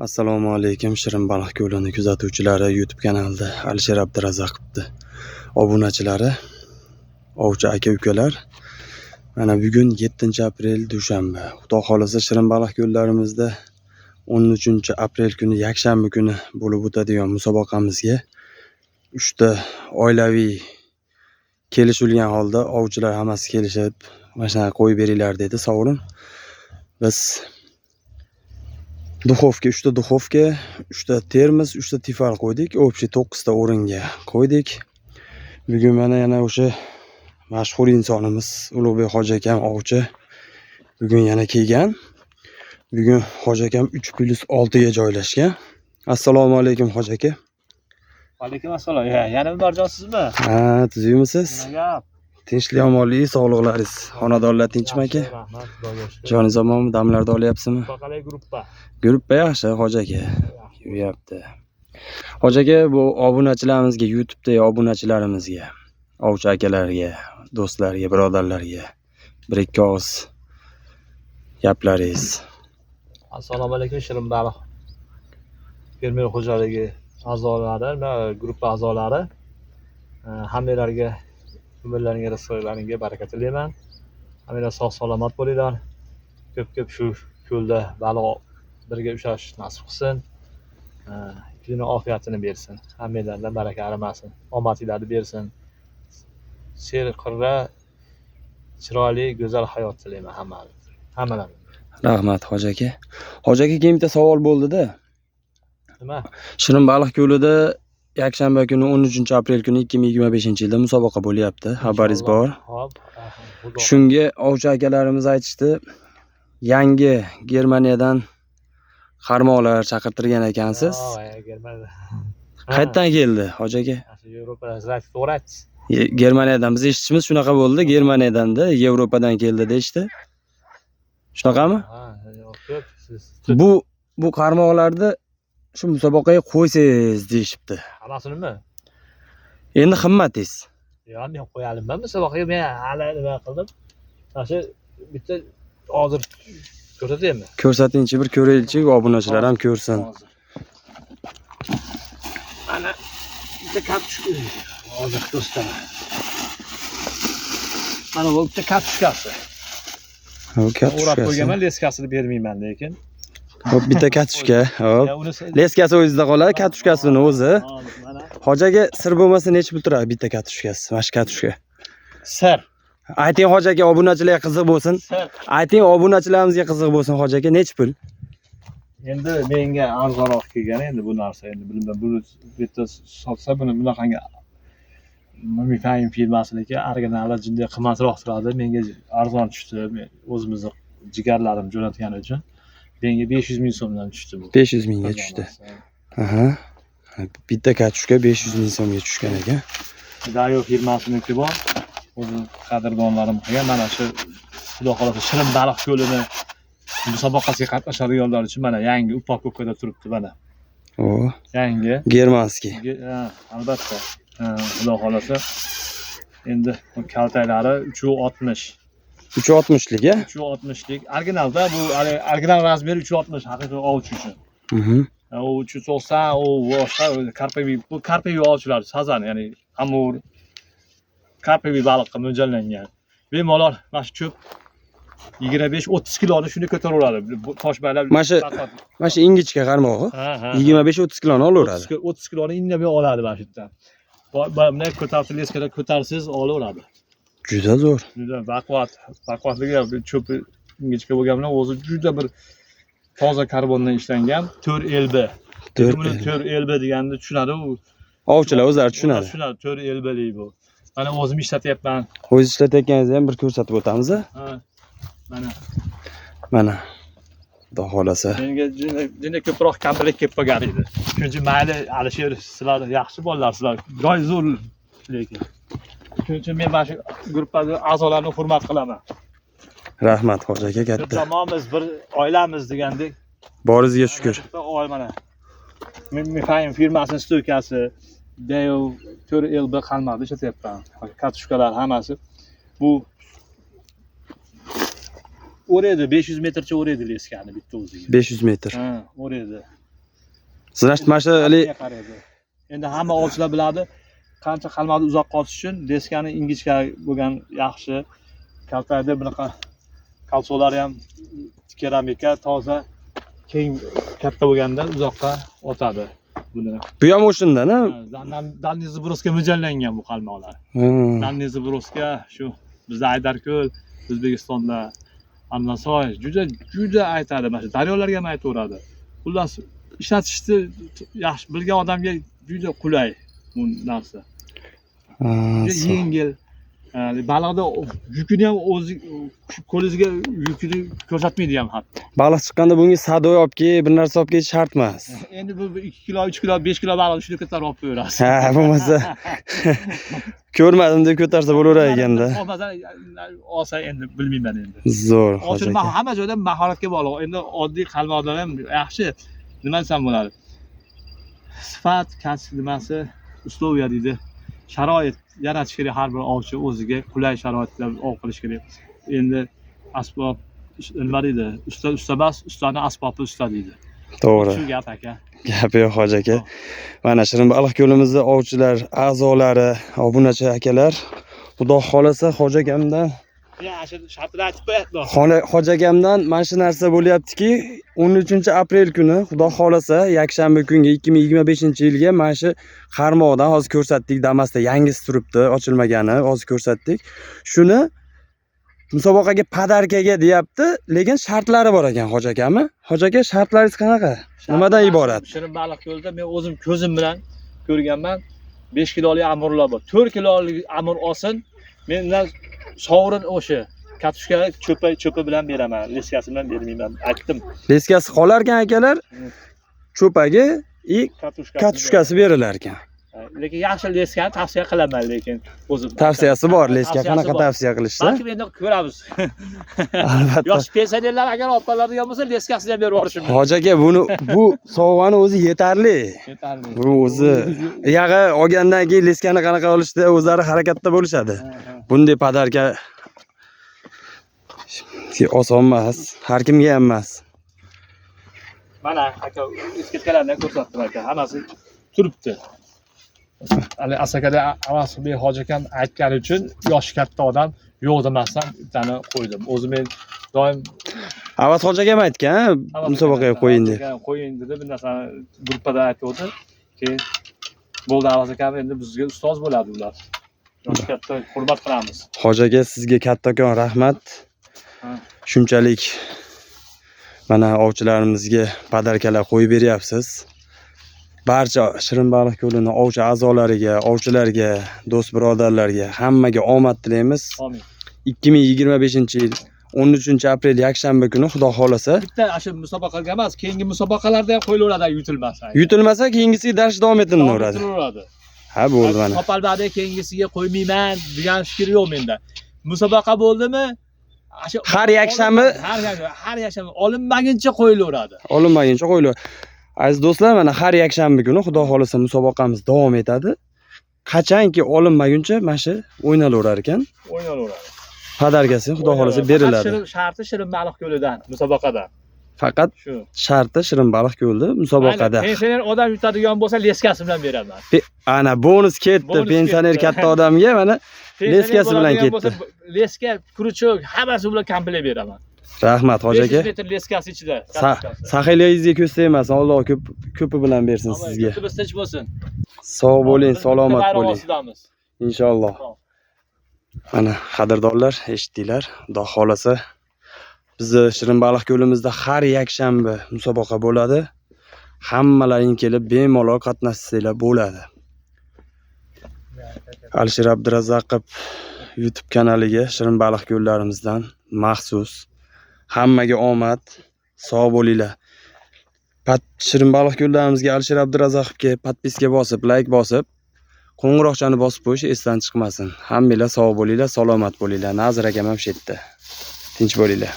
Assalomu alaykum, Shirin baliq ko'lini kuzatuvchilari, YouTube kanalida Alisher Abdurazaqovni obunachilari, ovchi aka-ukalar. Mana bugun 7-aprel dushanba. Xudo xolasa Shirin baliq ko'llarimizda 13-aprel kuni yakshanba kuni bo'lib o'tadigan musobaqamizga 3 ta oilaviy kelishilgan holda ovchilar hammasi kelishib, mana shunaqa qo'yib beringlar dedi, sovrin. Biz duxovka, 3 ta duxovka, 3 ta termos, 3 ta tifal qo'ydik. Общий 9 ta o'ringa qo'ydik. Bugun mana yana o'sha mashhur insonimiz Ulug'bek hoji akam ovchi bugun yana kelgan. Bugun hoji akam 3+6 ga joylashgan. Assalomu alaykum hoji aka. Alaykum assalom. Yana Umarjonsizmi? Ha, tuzukmisiz? Tinchlik, omonlik, sog'liqlaringiz, xonadonlar tinchmi aka? Rahmat, Xudoga shukr. Joningiz omonmi? Damlarda olyapsizmi? Qalay gruppa? Gruppa yaxshi hoji aka. Yuribdi. Hoji aka, bu obunachilarimizga, YouTube'dagi obunachilarimizga, ovchi akalarga, do'stlarga, birodarlarga bir ikki og'iz gaplaringiz. Assalomu alaykum Shirin baliq fermer xo'jaligi a'zolari, gruppa a'zolari. Hammalarga umrlaringga, rizqlaringga baraka tilayman. Hammalar sog' salomat bo'linglar. Ko'p shu ko'lda baliq birga ushlash nasib qilsin. Kuni ofiyatini bersin. Hammalarga baraka arimasin. Omadinglarni bersin. Serqirra chiroyli, go'zal hayot tilayman hammalarga. Rahmat hoji aka. Hoji aka, bitta savol bo'ldi-da. Nima? Shirin baliq ko'lida yakshanba kuni 13-aprel kuni 2025-yilda musobaqa bo'lyapti. Xabaringiz bor? Hop. Shunga ovchi akalarimiz aytishdi, yangi Germaniyadan qarmoqlar chaqirtirgan ekansiz. Germaniyada. Qayerdan keldi hoji aka? Yevropa to'g'rat. Germaniyadan. Biz eshitishimiz shunaqa bo'ldi, Germaniyadan-da, Yevropadan keldi deyishdi. Shunaqami? Bu qarmoqlarni shu musobaqaga qo'ysiz deyishibdi. Hammasinimi? Endi qimmatingiz. Yo'q, men qo'yalimman musobaqaga. Men hali nima qildim? Mana shu bitta hozir ko'rsataymi? Ko'rsatingchi, bir ko'raylikchi, obunachilar ham ko'rsin. Mana bitta kartoshka. Hozir do'stlar. Mana bu bitta kartoshkasi. Hop, O'rab kartoshka. qo'yganman, leskasini bermayman lekin. Hop, bitta kartoshka. Hop. Leskasi o'zida qoladi, kartoshkasini o'zi. Mana Hoji aka, sir bo'lmasa necha pul turadi bitta kartoshkasi? Mana shu kartoshka. sir. Ayting hoji aka, obunachilarga qiziq bo'lsin. Sir. Ayting, obunachilarimizga qiziq bo'lsin hoji aka, necha pul? Endi menga arzonroq kelgan endi bu narsa. Endi bilmayman, buni bitta sotsa buni bunaqangi Mifayim firmasiniki originali jinday qimmatroq turadi. Menga arzon tushdi. O'zimizni jigarlarim jo'natgani uchun menga 500 ming so'mdan tushdi bu. 500 mingga tushdi. Aha. Bitta kartoshka 500 ming so'mga tushgan ekan. Dayo firmasiniki bor. O'zi qadrdonlarim qilgan. Mana shu xudo xolasa Shirin baliq ko'lini musobaqasiga qatnashadiganlar uchun mana yangi upakovkada turibdi mana. O, Yangi. germanskiy. Albatta. Xudo xolasa. Endi kaltaklari 360. 360lik, a? 360lik. Originalda bu original razmeri 360 haqiqiy ovchi uchun. O 390, o boshqa karpaviy, bu karpaviy ovchilar sazan, ya'ni amur karpaviy baliqqa mo'ljallangan. Bemalol mana shu ko'p 25-30 kiloni shuni ko'taraveradi. Tosh baylab. Mana shu ingichka qarmog'i 25-30 kiloni olaveradi. 30 kiloni indamay oladi mana shu yerdan. Bunday ko'tarib leskada ko'tarsiz olaveradi. Juda zo'r. Juda baquvvatligi cho'pi ingichka bo'lgan bilan o'zi juda bir toza karbondan ishlangan 4LB. 4LB deganni tushunadi u. Ovchilar o'zlari tushunadi. 4LBlik bu. Mana o'zim ishlatyapman. O'zingiz ishlatayotganingizni ham bir ko'rsatib o'tamiz, a? Mana. Xudo xolasa. Menga juda ko'proq kamchilik kelib qolgan edi. Chunki mayli Alisher, sizlar yaxshi bolalar, sizlar joy zo'r lekin. Shuning uchun men mana shu guruhdagi a'zolarni hurmat qilaman. Rahmat hoji aka, katta. Bir jamoamiz, bir oilamiz degandek. Boringizga shukr. Oy mana. Men Mifayim firmasining stoykasi, Dayo 4LB qalmoqda ishlatyapman. Kartoshkalar hammasi bu o'raydi, 500 metrcha o'raydi leskani bitta o'ziga. 500 metr. Ha, o'raydi. Sizlar mana shu qaraydi. Endi hamma ovchilar biladi, qancha qalmoqni uzoqqa otish uchun deskani ingichka bo'lgan yaxshi. Kaltayda bunaqa kalsolari ham keramika, toza, keng katta bo'lganda uzoqqa otadi buni. bu ham o'shandan, ha? Dalniy zibroska mo'ljallangan bu qalmoqlar. Dalniy zibroska shu bizda Aydarko'l, O'zbekistonda Annasoy juda aytadi, mana shu daryolarga ham aytaveradi. Xullas ishlatishni yaxshi bilgan odamga juda qulay bu narsa. Juda yengil. Baliqda yukini ham o'zi qo'lingizga yukini ko'rsatmaydi ham hatto. Baliq chiqqanda bunga sadoy olib kel, bir narsa olib kelish shart emas. Endi bu 2 kilo, 3 kilo, 5 kilo baliqni shuni ko'tarib olib qo'yasiz. Ha, bo'lmasa ko'rmadim deb ko'tarsa bo'laverar ekanda. Bo'lmasa olsa endi bilmayman endi. Zo'r. Ochilma hamma joyda mahoratga bog'liq. Endi oddiy qalmoqlar ham yaxshi. Nima desam bo'ladi? Sifat, kasb nimasi, usloviya deydi. Sharoit yaratish kerak har bir ovchi o'ziga qulay sharoitda ov qilish kerak. Endi asbob nima deydi? Usta bas, ustani asbobi usta deydi. To'g'ri. Shu gap aka. Gapi yo'q hoji aka. Mana Shirinbaliq ko'limizda ovchilar, a'zolari, obunachi akalar, xudo xolasa hoji akamdan Shartni aytib qo'yadi. Hoji akamdan mana shu narsa bo'lyaptiki, 13-aprel kuni xudo xolasa yakshanba kunga 2025-yilga mana shu qarmoqdan hozir ko'rsatdik, Damasda yangisi turibdi, ochilmagani, hozir ko'rsatdik. Shuni musobaqaga podarkaga deyapti, lekin shartlari bor ekan hoji akami. Hoji aka, shartlaringiz qanaqa? Nimadan iborat? Shirinbaliq yo'lida men o'zim ko'zim bilan ko'rganman. 5 kilolik amurlar bor. 4 kilolik amur olsin, mendan sovrin o'sha katushka cho'pi bilan beraman, leskasi bilan bermayman, aytdim. Leskasi qolar ekan akalar, cho'pagi katushkasi berilar ekan. Lekin yaxshi leskani tavsiya qilaman, lekin o'zim. Tavsiyasi bor, leska qanaqa tavsiya qilishsa? Balki endi ko'ramiz. Albatta. Yosh pensionerlar agar olib qoladigan bo'lsa, leskasini ham berib yuborishim mumkin. Hoji aka, bu sovg'ani o'zi yetarli. Yetarli. Bu o'zi yag'i olgandan keyin leskani qanaqa olishda o'zlari harakatda bo'lishadi. Bunday podarka oson emas, har kimga ham emas. Mana aka etiketkalarni ko'rsatdim aka, hammasi turibdi. Ali asakada Avasbek hoji akam aytgani uchun yoshi katta odam yo'q demasdan bittani qo'ydim. O'zim men doim Avas hoji akam aytgan, musobaqaga qo'ying deb. Qo'ying dedi, bir narsani gruppada aytdi. Keyin bo'ldi, Avas akam endi bizga ustoz bo'ladi ular. Yoshi katta, hurmat qilamiz. Hoji aka, sizga kattakon rahmat. Shunchalik mana ovchilarimizga podarkalar qo'yib beryapsiz. Barcha Shirinbaliq ko'lini ovchi a'zolariga, ovchilarga, do'st birodarlarga hammaga omad tilaymiz. Amin. 2025-yil 13-aprel yakshanba kuni xudo xolasa. Bitta shu musobaqaga emas, keyingi musobaqalarda ham qo'yilaveradi yutilmasa. Yutilmasa keyingisiga dars davom etiraveradi. Ha, bo'ldi mana. Topalbada keyingisiga qo'ymayman degan fikr yo'q menda. Musobaqa bo'ldimi? Har yakshanba olinmaguncha qo'yilaveradi. Olinmaguncha qo'yilaveradi. Aziz do'stlar, mana har yakshanba kuni xudo xolasa musobaqamiz davom etadi. Qachonki olinmaguncha mana shu o'ynalaverar ekan. O'ynalaveradi. Podarkasi xudo xolasa beriladi. Sharti Shirinbaliq ko'lidan, musobaqadan. Faqat shu. Sharti Shirinbaliq ko'lida musobaqada. Pensioner odam yutadigan bo'lsa, leskasi bilan beraman. Ana bonus ketdi. Pensioner katta odamga mana leskasi bilan ketdi. Leska, kuruchok, hammasi bilan komplet beraman. Rahmat hoji aka. 500 metr leskasi ichida. Saxilingizga ko'z tegmasin. Alloh ko'pi bilan bersin sizga. Ko'pimiz tinch bo'lsin. Sog' bo'ling, salomat bo'ling. Inshaalloh. Mana qadrdonlar, eshitdinglar. Xudo xolasa bizni Shirinbaliq ko'limizda har yakshanba musobaqa bo'ladi. Hammalaring kelib bemalol qatnashsanglar bo'ladi. Alisher Abdurazaqov YouTube kanaliga Shirinbaliq ko'llarimizdan maxsus hammaga omad, sog' bo'linglar. Shirinbaliq ko'llarimizga Alisher Abdurazaqovga podpiska bosib, like bosib, qo'ng'iroqchani bosib qo'yish esdan chiqmasin. Hammanglar sog' bo'linglar, salomat bo'linglar. Nazir akam ham shu yerda. Tinch bo'linglar.